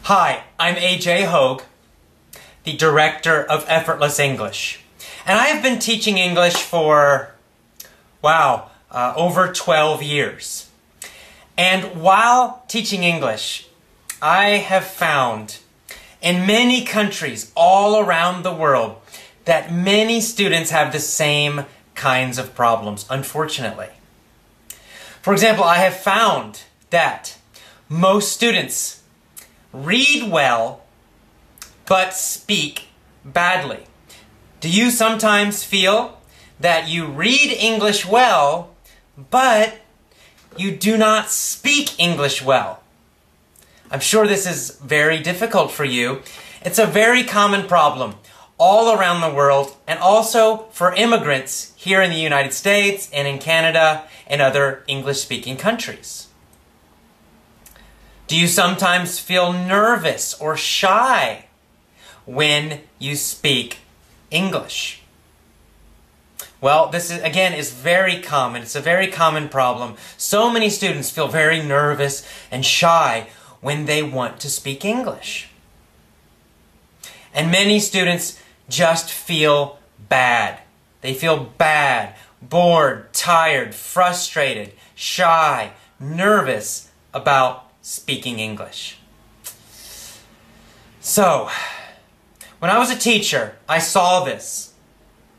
Hi, I'm AJ Hogue, the director of Effortless English. And I have been teaching English for, over 12 years. And while teaching English, I have found in many countries all around the world that many students have the same kinds of problems, unfortunately. For example, I have found that most students read well, but speak badly. Do you sometimes feel that you read English well, but you do not speak English well? I'm sure this is very difficult for you. It's a very common problem all around the world, and also for immigrants here in the United States and in Canada and other English-speaking countries. Do you sometimes feel nervous or shy when you speak English? Well, this is very common. It's a very common problem. So many students feel very nervous and shy when they want to speak English. And many students just feel bad. They feel bad, bored, tired, frustrated, shy, nervous about speaking English. So, when I was a teacher, I saw this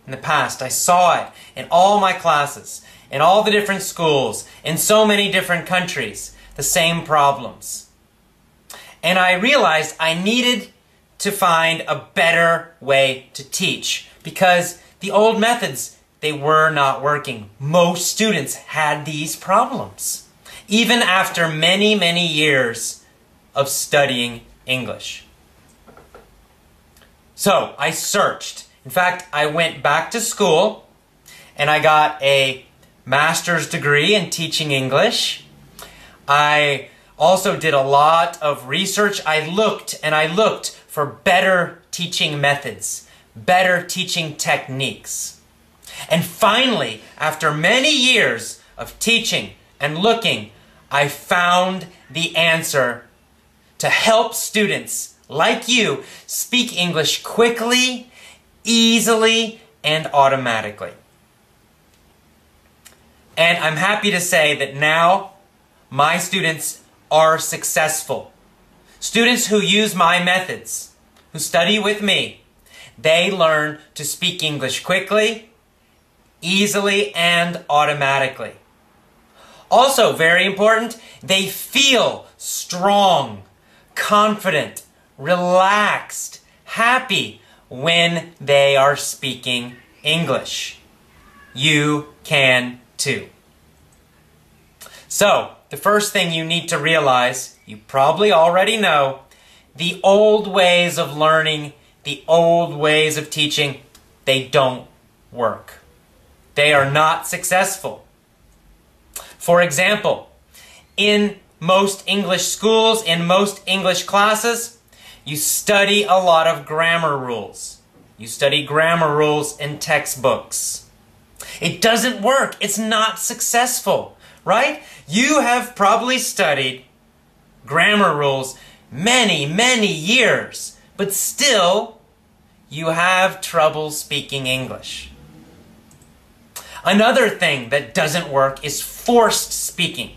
in the past. I saw it in all my classes, in all the different schools, in so many different countries, the same problems. And I realized I needed to find a better way to teach, because the old methods, they were not working. Most students had these problems, even after many, many years of studying English. So I searched. In fact, I went back to school and I got a master's degree in teaching English. I also did a lot of research. I looked for better teaching methods, better teaching techniques. And finally, after many years of teaching and looking, I found the answer to help students like you speak English quickly, easily, and automatically. And I'm happy to say that now my students are successful. Students who use my methods, who study with me, they learn to speak English quickly, easily, and automatically. Also, very important, they feel strong, confident, relaxed, happy when they are speaking English. You can too. So, the first thing you need to realize, you probably already know, the old ways of learning, the old ways of teaching, they don't work. They are not successful. For example, in most English schools, in most English classes, you study a lot of grammar rules. You study grammar rules in textbooks. It doesn't work. It's not successful, right? You have probably studied grammar rules many, many years, but still you have trouble speaking English. Another thing that doesn't work is forced speaking.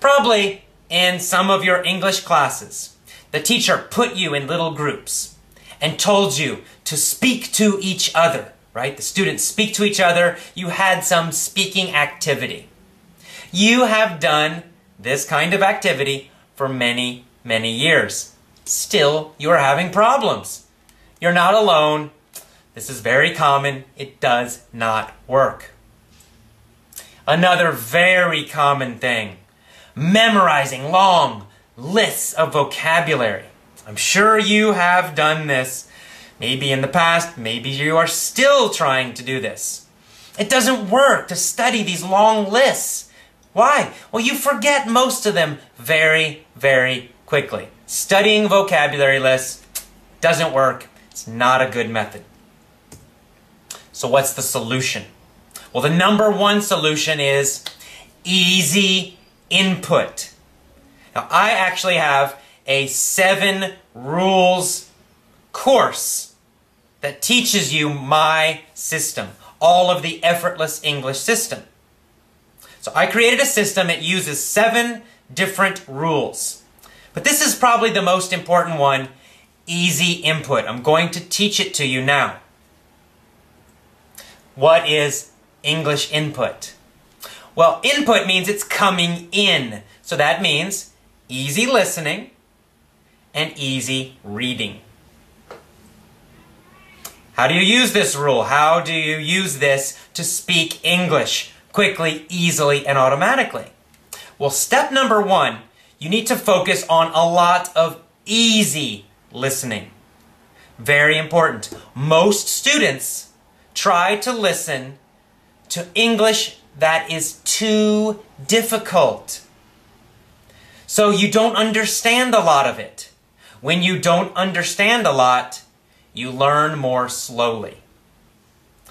Probably in some of your English classes, the teacher put you in little groups and told you to speak to each other, right? The students speak to each other. You had some speaking activity. You have done this kind of activity for many, many years. Still, you are having problems. You're not alone. This is very common. It does not work. Another very common thing, memorizing long lists of vocabulary. I'm sure you have done this. Maybe in the past, maybe you are still trying to do this. It doesn't work to study these long lists. Why? Well, you forget most of them very, very quickly. Studying vocabulary lists doesn't work. It's not a good method. So what's the solution? Well, the number one solution is easy input. Now, I actually have a 7 rules course that teaches you my system, all of the Effortless English system. So I created a system. It uses 7 different rules. But this is probably the most important one, easy input. I'm going to teach it to you now. What is English input? Well, input means it's coming in. So that means easy listening and easy reading. How do you use this rule? How do you use this to speak English quickly, easily, and automatically? Well, step number 1, you need to focus on a lot of easy listening. Very important. Most students try to listen to English that is too difficult. So you don't understand a lot of it. When you don't understand a lot, you learn more slowly.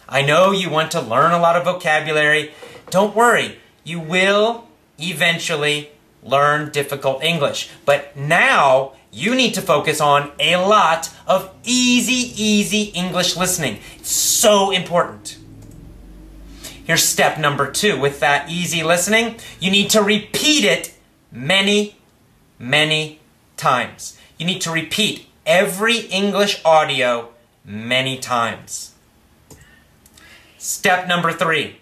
I know you want to learn a lot of vocabulary. Don't worry, you will eventually learn difficult English. But now you need to focus on a lot of easy English listening. It's so important. Here's step number 2. With that easy listening, you need to repeat it many times. You need to repeat every English audio many times. Step number 3.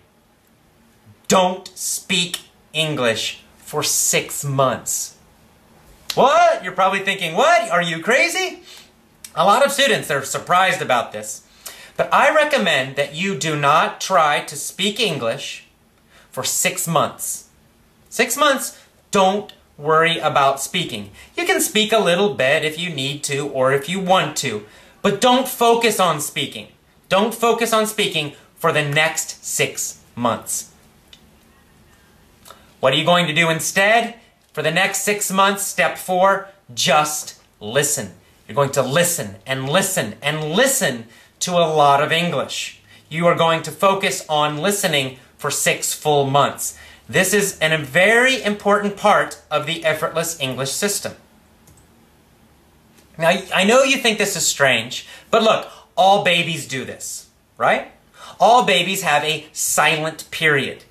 Don't speak English for 6 months. What? You're probably thinking, what? Are you crazy? A lot of students are surprised about this. But I recommend that you do not try to speak English for 6 months. 6 months, don't worry about speaking. You can speak a little bit if you need to or if you want to, but don't focus on speaking. Don't focus on speaking for the next 6 months. What are you going to do instead? For the next 6 months, step 4, just listen. You're going to listen and listen and listen to a lot of English. You are going to focus on listening for 6 full months. This is a very important part of the Effortless English system. Now, I know you think this is strange, but look, all babies do this, right? All babies have a silent period,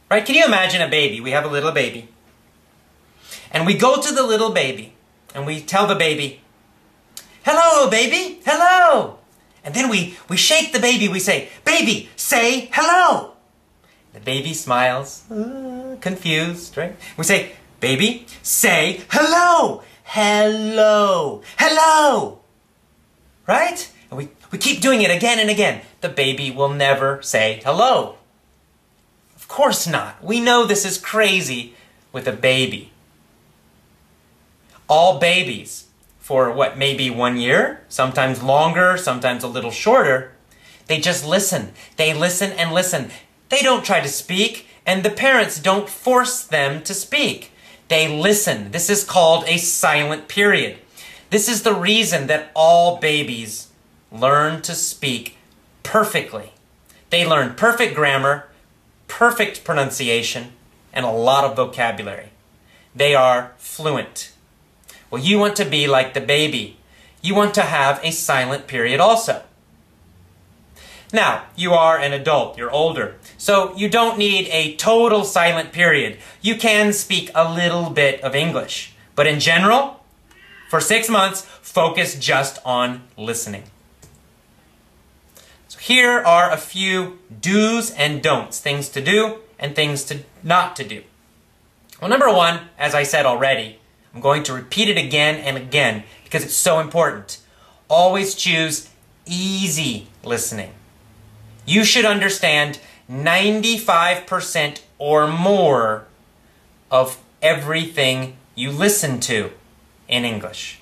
right? Can you imagine a baby? We have a little baby. And we go to the little baby, and we tell the baby, "Hello, baby, hello." And then we shake the baby, we say, "Baby, say hello." The baby smiles, confused, right? We say, "Baby, say hello, hello, hello." Right? And we keep doing it again and again. The baby will never say hello. Of course not. We know this is crazy with a baby. All babies, for what, maybe 1 year, sometimes longer, sometimes a little shorter, they just listen. They listen and listen. They don't try to speak, and the parents don't force them to speak. They listen. This is called a silent period. This is the reason that all babies learn to speak perfectly. They learn perfect grammar, perfect pronunciation, and a lot of vocabulary. They are fluent. Well, you want to be like the baby. You want to have a silent period also. Now, you are an adult, you're older, so you don't need a total silent period. You can speak a little bit of English. But in general, for 6 months, focus just on listening. So here are a few do's and don'ts, things to do and things to not to do. Well, number 1, as I said already, I'm going to repeat it again and again because it's so important. Always choose easy listening. You should understand 95% or more of everything you listen to in English.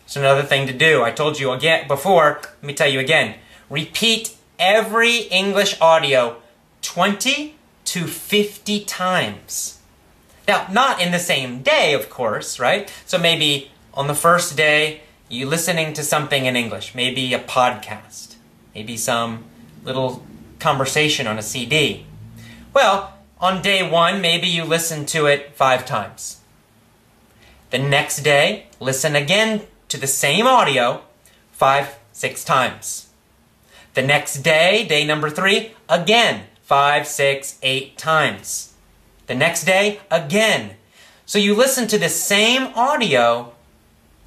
It's another thing to do. I told you again before, let me tell you again. Repeat every English audio 20 to 50 times. Now, not in the same day, of course, right? So maybe on the first day, you're listening to something in English, maybe a podcast, maybe some little conversation on a CD. Well, on day 1, maybe you listen to it 5 times. The next day, listen again to the same audio 5, 6 times. The next day, day number 3, again 5, 6, 8 times. The next day, again. So you listen to the same audio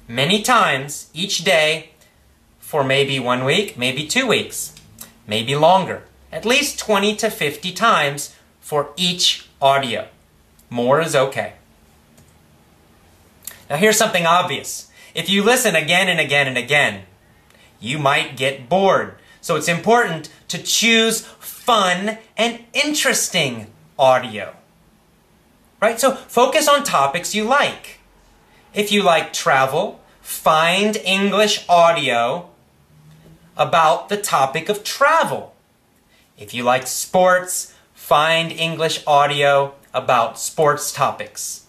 many times each day for maybe 1 week, maybe 2 weeks, maybe longer. At least 20 to 50 times for each audio. More is okay. Now here's something obvious. If you listen again and again and again, you might get bored. So it's important to choose fun and interesting audio. Right? So focus on topics you like. If you like travel, find English audio about the topic of travel. If you like sports, find English audio about sports topics.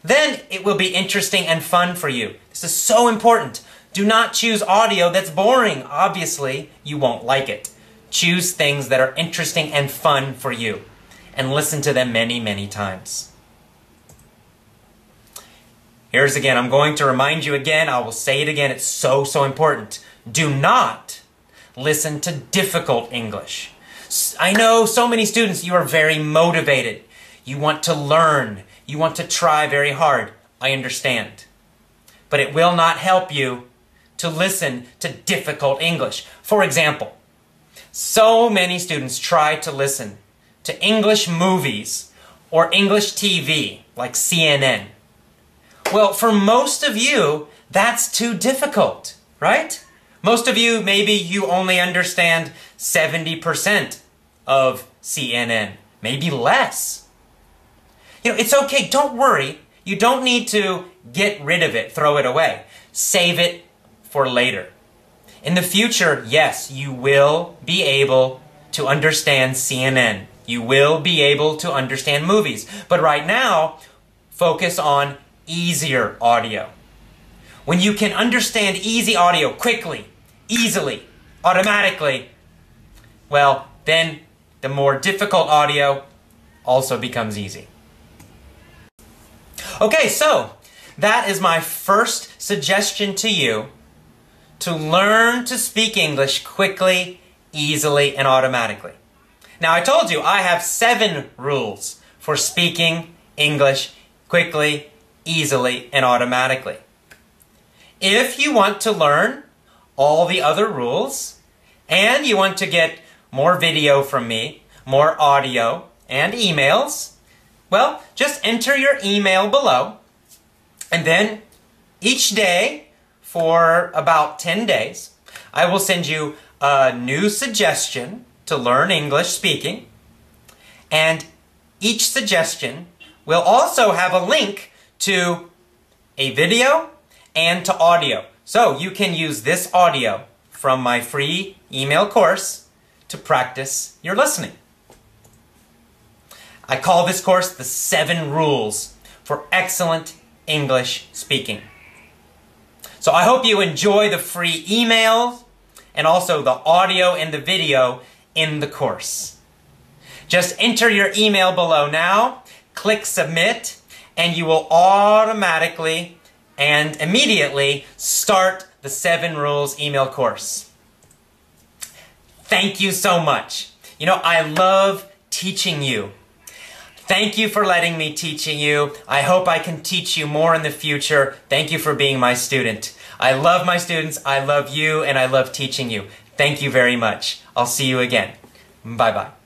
Then it will be interesting and fun for you. This is so important. Do not choose audio that's boring. Obviously, you won't like it. Choose things that are interesting and fun for you. And listen to them many, many times. Here's again, I'm going to remind you again, I will say it again, it's so, so important. Do not listen to difficult English. I know so many students, you are very motivated. You want to learn. You want to try very hard. I understand. But it will not help you to listen to difficult English. For example, so many students try to listen to English movies or English TV, like CNN. Well, for most of you, that's too difficult, right? Most of you, maybe you only understand 70% of CNN, maybe less. You know, it's okay, don't worry. You don't need to get rid of it, throw it away. Save it for later. In the future, yes, you will be able to understand CNN. You will be able to understand movies. But right now, focus on easier audio. When you can understand easy audio quickly, easily, automatically, well, then the more difficult audio also becomes easy. Okay, so that is my first suggestion to you to learn to speak English quickly, easily, and automatically. Now, I told you I have 7 rules for speaking English quickly, easily, and automatically. If you want to learn all the other rules, and you want to get more video from me, more audio, and emails, well, just enter your email below, and then each day for about 10 days, I will send you a new suggestion to learn English speaking, and each suggestion will also have a link to a video and to audio. So you can use this audio from my free email course to practice your listening. I call this course the 7 Rules for Excellent English Speaking. So I hope you enjoy the free emails and also the audio and the video in the course. Just enter your email below now, click submit, and you will automatically and immediately start the 7 Rules email course. Thank you so much. You know, I love teaching you. Thank you for letting me teach you. I hope I can teach you more in the future. Thank you for being my student. I love my students, I love you, and I love teaching you. Thank you very much. I'll see you again. Bye-bye.